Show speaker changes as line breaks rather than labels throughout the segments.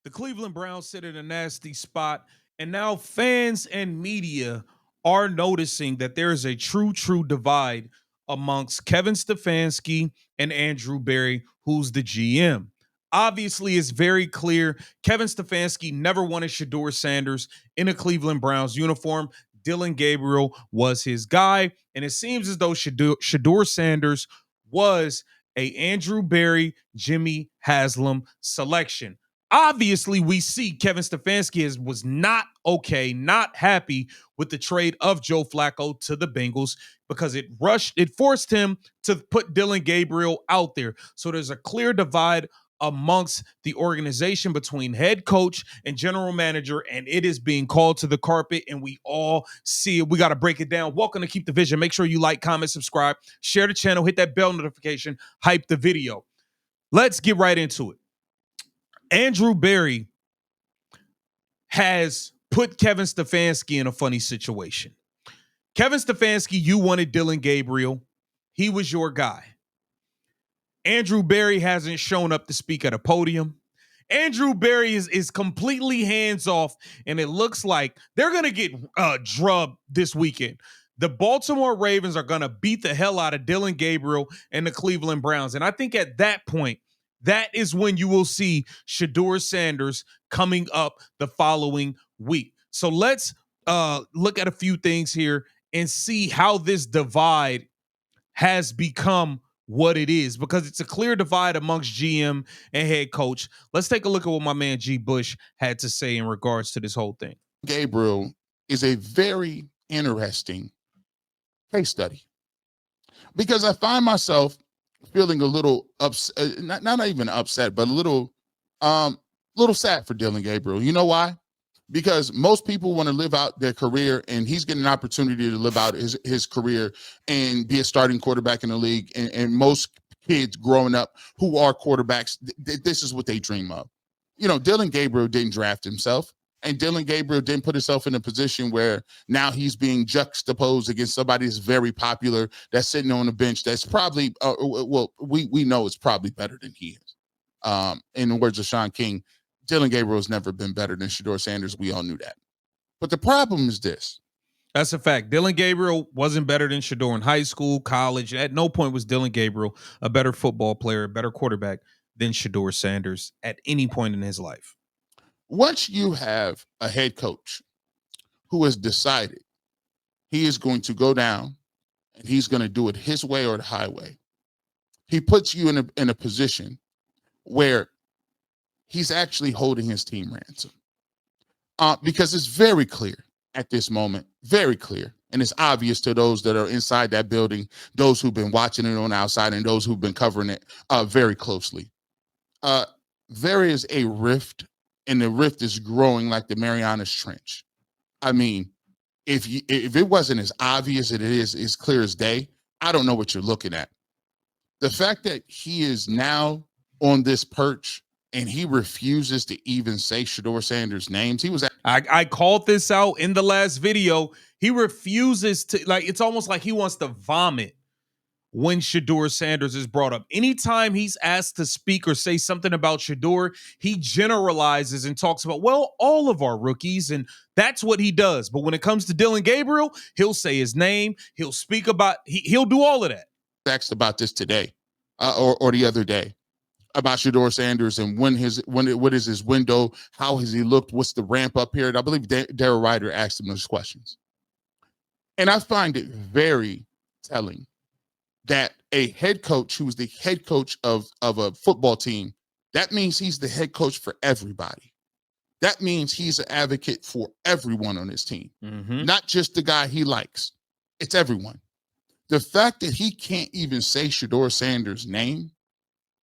The Cleveland Browns sit in a nasty spot, and now fans and media are noticing that there is a true divide amongst Kevin Stefanski and Andrew Berry, who's the GM. Obviously, it's very clear Kevin Stefanski never wanted Shedeur Sanders in a Cleveland Browns uniform. Dylan Gabriel was his guy, and it seems as though Shedeur Sanders was a Andrew Berry, Jimmy Haslam selection. Obviously, we see Kevin Stefanski was not okay, not happy with the trade of Joe Flacco to the Bengals because it forced him to put Dylan Gabriel out there. So there's a clear divide amongst the organization between head coach and general manager, and it is being called to the carpet, and we all see it. We got to break it down. Welcome to Keep the Vision. Make sure you like, comment, subscribe, share the channel, hit that bell notification, hype the video. Let's get right into it. Andrew Berry has put Kevin Stefanski in a funny situation. Kevin Stefanski, you wanted Dylan Gabriel. He was your guy. Andrew Berry hasn't shown up to speak at a podium. Andrew Berry is completely hands off, and it looks like they're going to get drubbed this weekend. The Baltimore Ravens are going to beat the hell out of Dylan Gabriel and the Cleveland Browns. And I think at that point, that is when you will see Shedeur Sanders coming up the following week. So let's look at a few things here and see how this divide has become what it is, because it's a clear divide amongst GM and head coach. Let's take a look at what my man G. Bush had to say in regards to this whole thing.
Gabriel is a very interesting case study because I find myself feeling a little upset, not even upset, but a little sad for Dylan Gabriel. You know why? Because most people want to live out their career, and he's getting an opportunity to live out his career and be a starting quarterback in the league. And most kids growing up who are quarterbacks, this is what they dream of. You know, Dylan Gabriel didn't draft himself, and Dylan Gabriel didn't put himself in a position where now he's being juxtaposed against somebody that's very popular, that's sitting on the bench, that's probably, we know it's probably better than he is. In the words of Sean King, Dylan Gabriel has never been better than Shedeur Sanders. We all knew that. But the problem is this.
That's a fact. Dylan Gabriel wasn't better than Shedeur in high school, college. At no point was Dylan Gabriel a better football player, a better quarterback than Shedeur Sanders at any point in his life.
Once you have a head coach who has decided he is going to go down and he's going to do it his way or the highway, he puts you in a position where he's actually holding his team ransom. Because it's very clear at this moment, very clear, and it's obvious to those that are inside that building, those who've been watching it on the outside, and those who've been covering it very closely. There is a rift, and the rift is growing like the Marianas Trench. I mean, if it wasn't as obvious as it is, as clear as day, I don't know what you're looking at. The fact that he is now on this perch and he refuses to even say Shedeur Sanders' names.
I called this out in the last video. He refuses to, like, it's almost like he wants to vomit when Shedeur Sanders is brought up. Anytime he's asked to speak or say something about Shedeur, he generalizes and talks about, well, all of our rookies, and that's what he does. But when it comes to Dylan Gabriel, he'll say his name, he'll speak about, he'll do all of that.
Asked about this today or the other day about Shedeur Sanders and what is his window, how has he looked, what's the ramp up period. I believe Darryl Ryder asked him those questions. And I find it very telling that a head coach who's the head coach of a football team, that means he's the head coach for everybody. That means he's an advocate for everyone on his team, not just the guy he likes. It's everyone. The fact that he can't even say Shedeur Sanders' name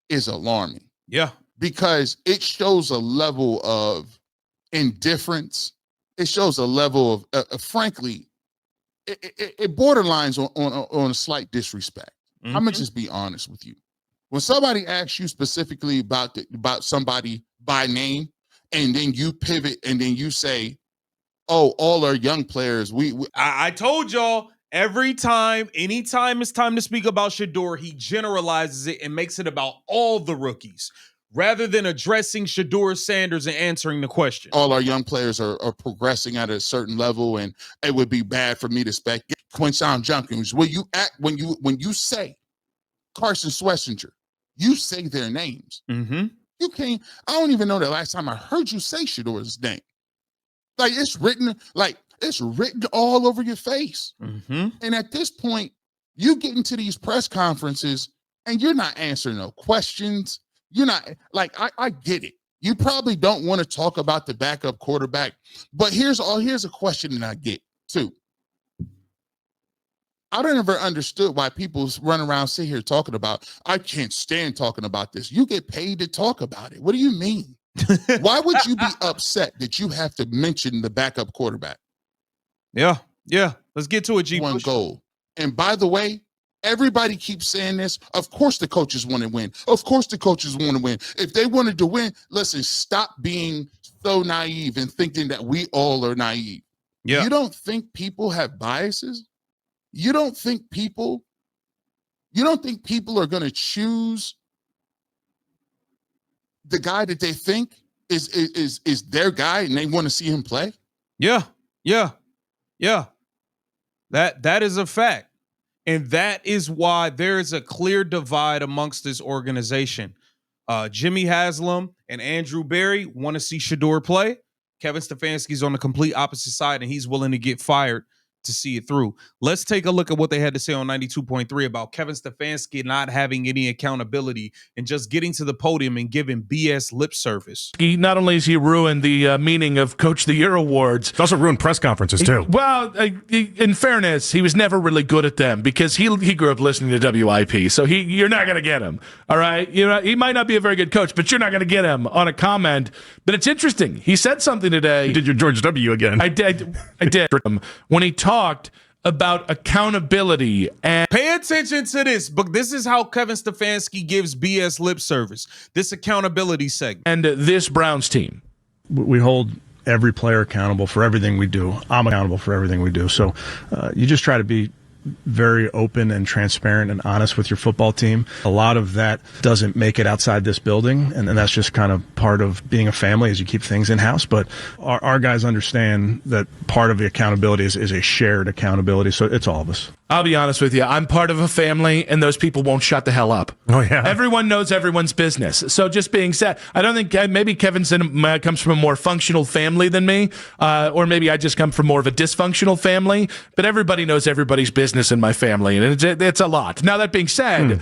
is alarming.
Yeah.
Because it shows a level of indifference. It shows a level of frankly, it borderlines on a slight disrespect. I'm gonna just be honest with you. When somebody asks you specifically about somebody by name, and then you pivot and then you say, "Oh, all our young players."
I told y'all. Anytime it's time to speak about Shedeur, he generalizes it and makes it about all the rookies. rather than addressing Shedeur Sanders and answering the question.
All our young players are progressing at a certain level, and it would be bad for me to spec Quinshon Judkins. When you say Carson Schlesinger, you say their names.
Mm-hmm.
You can't. I don't even know the last time I heard you say Shedeur's name. Like it's written all over your face.
Mm-hmm.
And at this point, you get into these press conferences and you're not answering no questions. You're not like, I get it. You probably don't want to talk about the backup quarterback, but here's a question that I get too. I don't ever understood why people run around sit here talking about, I can't stand talking about this. You get paid to talk about it. What do you mean? Why would you be upset that you have to mention the backup quarterback?
Yeah. Let's get to it, G.
One goal. And by the way, everybody keeps saying this. Of course the coaches want to win. Of course the coaches want to win. If they wanted to win, listen, stop being so naive and thinking that we all are naive.
Yeah.
You don't think people have biases? You don't think people are going to choose the guy that they think is their guy and they want to see him play?
Yeah. That is a fact. And that is why there is a clear divide amongst this organization. Jimmy Haslam and Andrew Berry want to see Shedeur play. Kevin Stefanski's on the complete opposite side, and he's willing to get fired to see it through. Let's take a look at what they had to say on 92.3 about Kevin Stefanski not having any accountability and just getting to the podium and giving BS lip service.
Not only has he ruined the meaning of Coach of the Year awards,
it's also ruined press conferences too.
In fairness, he was never really good at them because he grew up listening to WIP. So you're not going to get him. All right, he might not be a very good coach, but you're not going to get him on a comment. But it's interesting. He said something today.
You did your George W. again.
I did. When he talked about accountability and
pay attention to this, but this is how Kevin Stefanski gives BS lip service. This accountability segment.
And this Browns team.
We hold every player accountable for everything we do. I'm accountable for everything we do. So you just try to be very open and transparent and honest with your football team. A lot of that doesn't make it outside this building, and that's just kind of part of being a family as you keep things in-house. But our guys understand that part of the accountability is a shared accountability, so it's all of us.
I'll be honest with you. I'm part of a family, and those people won't shut the hell up.
Oh, yeah.
Everyone knows everyone's business. So just being said, I don't think maybe Kevin comes from a more functional family than me, or maybe I just come from more of a dysfunctional family, but everybody knows everybody's business in my family, and it's a lot. Now, that being said,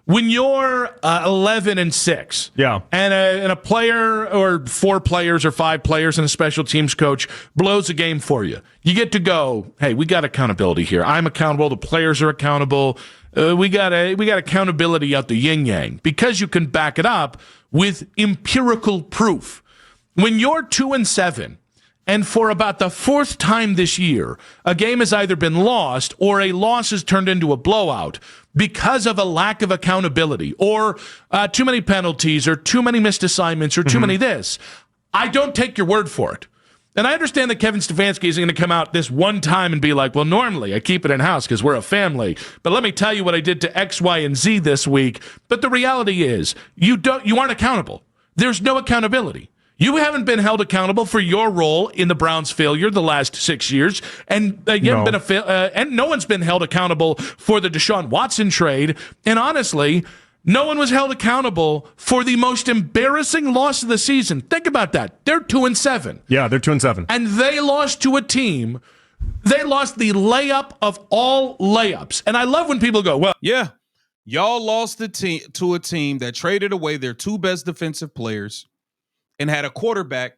when you're 11-6,
yeah,
and a player or 4 players or 5 players and a special teams coach blows a game for you, you get to go, hey, we got accountability here. I'm accountable. The players are accountable. We got accountability out the yin yang because you can back it up with empirical proof. When you're 2-7. And for about the 4th time this year, a game has either been lost or a loss has turned into a blowout because of a lack of accountability or too many penalties or too many missed assignments or too many this. I don't take your word for it. And I understand that Kevin Stefanski isn't going to come out this one time and be like, well, normally I keep it in-house because we're a family. But let me tell you what I did to X, Y, and Z this week. But the reality is you aren't accountable. There's no accountability. You haven't been held accountable for your role in the Browns' failure the last 6 years, and you haven't been and no one's been held accountable for the Deshaun Watson trade. And honestly, no one was held accountable for the most embarrassing loss of the season. Think about that. They're 2-7.
Yeah, they're 2-7,
and they lost to a team. They lost the layup of all layups. And I love when people go, well,
yeah, y'all lost to a team that traded away their 2 best defensive players and had a quarterback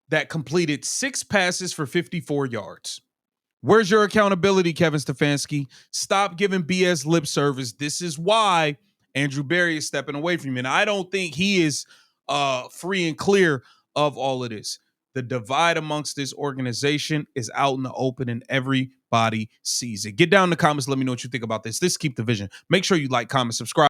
that completed 6 passes for 54 yards. Where's your accountability, Kevin Stefanski? Stop giving BS lip service. This is why Andrew Berry is stepping away from you. And I don't think he is free and clear of all of this. The divide amongst this organization is out in the open and everybody sees it. Get down in the comments. Let me know what you think about this. This is Keep the Vision. Make sure you like, comment, subscribe.